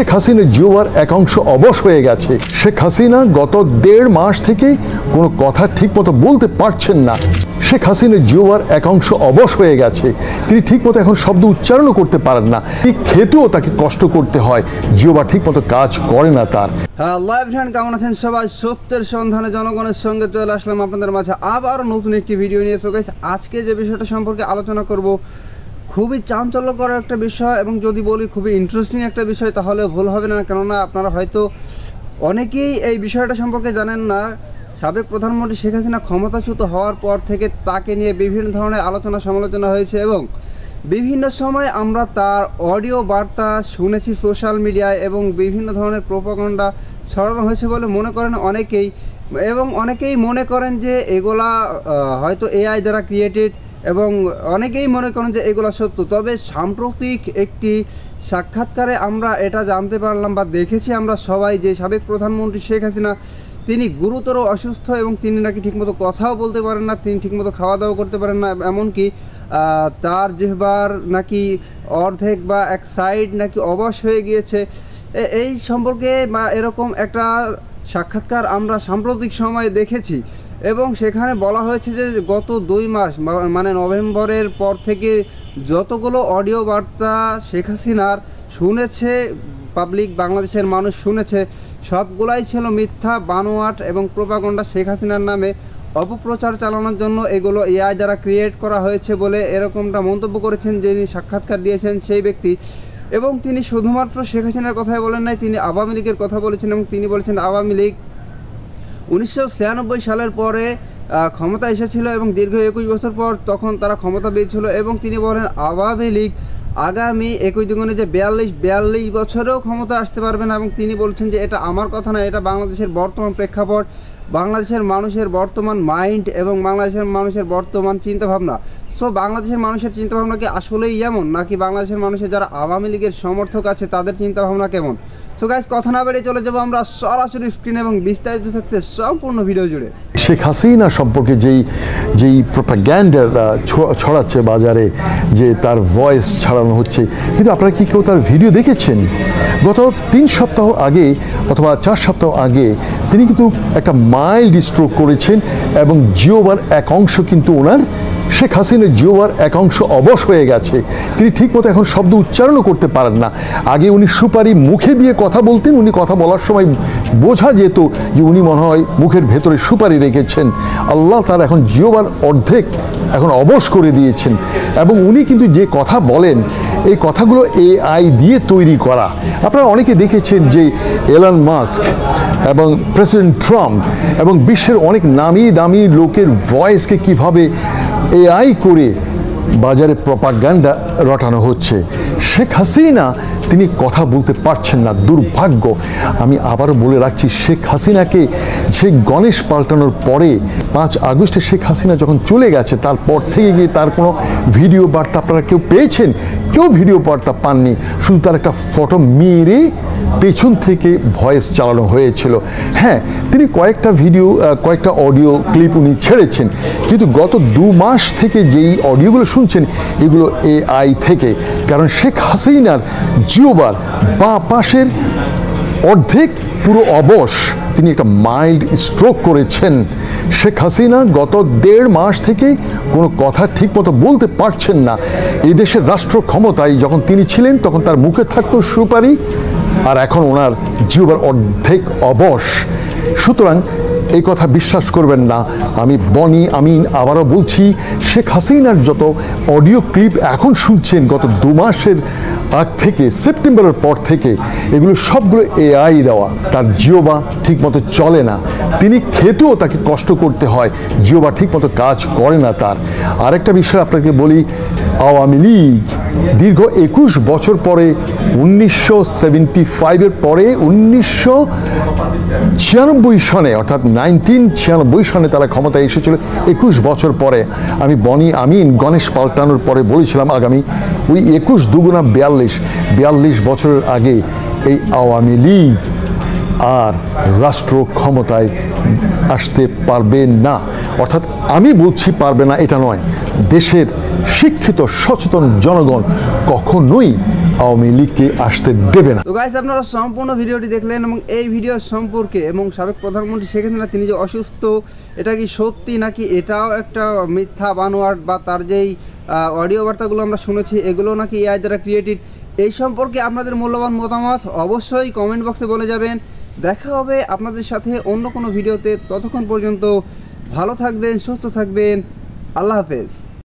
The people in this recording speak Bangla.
শেখ হাসিনার জিওবার একাংশ অবশ হয়ে গেছে। শেখ হাসিনা গত 1.5 মাস থেকে কোনো কথা ঠিকমতো বলতে পারছেন না। শেখ হাসিনার জিওবার একাংশ অবশ হয়ে গেছে, তিনি ঠিকমতো এখন শব্দ উচ্চারণও করতে পারেন না, ঠিক খেতেও তাকে কষ্ট করতে হয়, জিওবা ঠিকমতো কাজ করে না তার। হ্যাঁ, লাইভ ফ্রেন্ড কেমন আছেন সবাই? সত্যের সন্ধানে জনগণের সঙ্গে চলে আসলাম আপনাদের মাঝে আবার নতুন একটি ভিডিও নিয়ে। গাইস, আজকে যে বিষয়টা সম্পর্কে আলোচনা করব খুবই চাঞ্চল্যকর একটা বিষয়, এবং যদি বলি খুবই ইন্টারেস্টিং একটা বিষয় তাহলে ভুল হবে না, কেননা আপনারা হয়তো অনেকেই এই বিষয়টা সম্পর্কে জানেন না। সাবেক প্রধানমন্ত্রী শেখ হাসিনা ক্ষমতাচ্যুত হওয়ার পর থেকে তাকে নিয়ে বিভিন্ন ধরনের আলোচনা সমালোচনা হয়েছে, এবং বিভিন্ন সময় আমরা তার অডিও বার্তা শুনেছি সোশ্যাল মিডিয়ায়, এবং বিভিন্ন ধরনের প্রোপাগান্ডা ছড়ানো হয়েছে বলে মনে করেন অনেকেই, এবং অনেকেই মনে করেন যে এগুলা হয়তো এআই দ্বারা ক্রিয়েটেড, এবং অনেকেই মনে করেন যে এগুলো সত্য। তবে সাম্প্রতিক একটি সাক্ষাৎকারে আমরা এটা জানতে পারলাম বা দেখেছি আমরা সবাই যে সাবেক প্রধানমন্ত্রী শেখ হাসিনা তিনি গুরুতর অসুস্থ, এবং তিনি নাকি ঠিকমতো কথাও বলতে পারেন না, তিনি ঠিকমতো খাওয়া দাওয়া করতে পারেন না, এমনকি তার জিহ্বার নাকি অর্ধেক বা এক সাইড নাকি অবশ হয়ে গিয়েছে। এই সম্পর্কে বা এরকম একটা সাক্ষাৎকার আমরা সাম্প্রতিক সময়ে দেখেছি, এবং সেখানে বলা হয়েছে যে গত 2 মাস মানে নভেম্বরের পর থেকে যতগুলো অডিও বার্তা শেখ হাসিনার শুনেছে পাবলিক, বাংলাদেশের মানুষ শুনেছে, সবগুলাই ছিল মিথ্যা, বানোয়াট এবং প্রোপাগান্ডা। শেখ হাসিনার নামে অপপ্রচার চালানোর জন্য এগুলো এআই দ্বারা ক্রিয়েট করা হয়েছে বলে এরকমটা মন্তব্য করেছেন যিনি সাক্ষাৎকার দিয়েছেন সেই ব্যক্তি। এবং তিনি শুধুমাত্র শেখ হাসিনার কথাই বলেন নাই, তিনি আওয়ামী লীগের কথা বলেছেন, এবং তিনি বলেছেন আওয়ামী লীগ 1996 সালের পরে ক্ষমতা এসেছিল, এবং দীর্ঘ 21 বছর পর তখন তারা ক্ষমতা পেয়েছিল, এবং তিনি বলেন আওয়ামী লীগ আগামী 21 দুগুণে যে 42 বছরেও ক্ষমতা আসতে পারবে না। এবং তিনি বলছেন যে এটা আমার কথা না, এটা বাংলাদেশের বর্তমান প্রেক্ষাপট, বাংলাদেশের মানুষের বর্তমান মাইন্ড এবং বাংলাদেশের মানুষের বর্তমান চিন্তাভাবনা। সো বাংলাদেশের মানুষের চিন্তাভাবনা কি আসলেই এমন, নাকি বাংলাদেশের মানুষের যারা আওয়ামী লীগের সমর্থক আছে তাদের চিন্তাভাবনা কেমন? সো গাইস, কথা না বেরিয়ে চলে যাবো আমরা সরাসরি স্ক্রিন, এবং বিস্তারিত থাকতে সম্পূর্ণ ভিডিও জুড়ে। শেখ হাসিনা সম্পর্কে যেই প্রোপাগ্যান্ডা ছড়াচ্ছে বাজারে, যে তার ভয়েস ছাড়ানো হচ্ছে, কিন্তু আপনারা কি কেউ তার ভিডিও দেখেছেন? গত 3 সপ্তাহ আগে অথবা 4 সপ্তাহ আগে তিনি কিন্তু একটা মাইল্ড স্ট্রোক করেছেন, এবং জিওবার এক অংশ কিন্তু ওনার শেখ হাসিনার জিওবার একাংশ অবশ হয়ে গেছে, তিনি ঠিকমতো এখন শব্দ উচ্চারণও করতে পারেন না। আগে উনি সুপারি মুখে দিয়ে কথা বলতেন, উনি কথা বলার সময় বোঝা যেত যে উনি মনে হয় মুখের ভেতরে সুপারি রেখেছেন। আল্লাহ তার এখন জিওবার অর্ধেক এখন অবশ করে দিয়েছেন, এবং উনি কিন্তু যে কথা বলেন এই কথাগুলো এআই দিয়ে তৈরি করা। আপনারা অনেকে দেখেছেন যে এলন মাস্ক এবং প্রেসিডেন্ট ট্রাম্প এবং বিশ্বের অনেক নামি দামি লোকের ভয়েসকে কিভাবে এআই করে বাজারে প্রপাগান্ডা রটানো হচ্ছে। শেখ হাসিনা তিনি কথা বলতে পারছেন না, দুর্ভাগ্য। আমি আবারও বলে রাখছি, শেখ হাসিনাকে যে গণেশ পাল্টানোর পরে 5 আগস্টে শেখ হাসিনা যখন চলে গেছে, তারপর থেকে গিয়ে তার কোনো ভিডিও বার্তা আপনারা কেউ পেয়েছেন? কেউ ভিডিও বার্তা পাননি, শুধু তার একটা ফটো মেরে পেছন থেকে ভয়েস চালানো হয়েছিল। হ্যাঁ, তিনি কয়েকটা অডিও ক্লিপ উনি ছেড়েছেন, কিন্তু গত 2 মাস থেকে যেই অডিওগুলো শুনছেন এগুলো এআই থেকে। কারণ শেখ হাসিনার জিওবার বাঁ পাশের অর্ধেক পুরো অবশ, তিনি একটা মাইল্ড স্ট্রোক করেছেন। শেখ হাসিনা গত 1.5 মাস থেকে কোনো কথা ঠিকমতো বলতে পারছেন না। এই দেশের রাষ্ট্র ক্ষমতায় যখন তিনি ছিলেন তখন তার মুখে থাকতো সুপারি, আর এখন ওনার জিওবার অর্ধেক অবশ। সুতরাং এই কথা বিশ্বাস করবেন না। আমি বনি আমিন আবারও বলছি, শেখ হাসিনার যত অডিও ক্লিপ এখন শুনছেন গত 2 মাসের আগ থেকে, সেপ্টেম্বরের পর থেকে, এগুলো সবগুলো এআই দেওয়া। তার জিওবা ঠিকমতো চলে না, তিনি খেতেও তাকে কষ্ট করতে হয়, জিওবা ঠিকমতো কাজ করে না তার। আরেকটা বিষয় আপনাকে বলি, আওয়ামী লীগ দীর্ঘ 21 বছর পরে 1975-এর পরে 1996 সনে অর্থাৎ 1996 সনে তারা ক্ষমতায় এসেছিল। 21 বছর পরে আমি বনি আমিন গণেশ পাল্টানোর পরে বলেছিলাম আগামী ওই 21 দুগুণা 42 বছরের আগে এই আওয়ামী লীগ আর রাষ্ট্র ক্ষমতায় আসতে পারবে না। অর্থাৎ আমি বলছি পারবে না এটা নয়, দেশের শিক্ষিত সচেতন জনগণ কখনোই আওয়ামী লীগকে আসতে দেবে না। তো গাইস, আপনারা সম্পূর্ণ ভিডিওটি দেখলেন এবং এই ভিডিও সম্পর্কে এবং সাবেক প্রধানমন্ত্রী শেখ হাসিনা তিনি যে অসুস্থ, এটা কি সত্যি নাকি এটাও একটা মিথ্যা বানোয়াট, বা তার যেই অডিও বার্তাগুলো আমরা শুনেছি এগুলো নাকি এআই দ্বারা ক্রিয়েটেড, এই সম্পর্কে আপনাদের মূল্যবান মতামত অবশ্যই কমেন্ট বক্সে বলে যাবেন। দেখা হবে আপনাদের সাথে অন্য কোনো ভিডিওতে। ততক্ষণ পর্যন্ত ভালো থাকবেন, সুস্থ থাকবেন। আল্লাহ হাফেজ।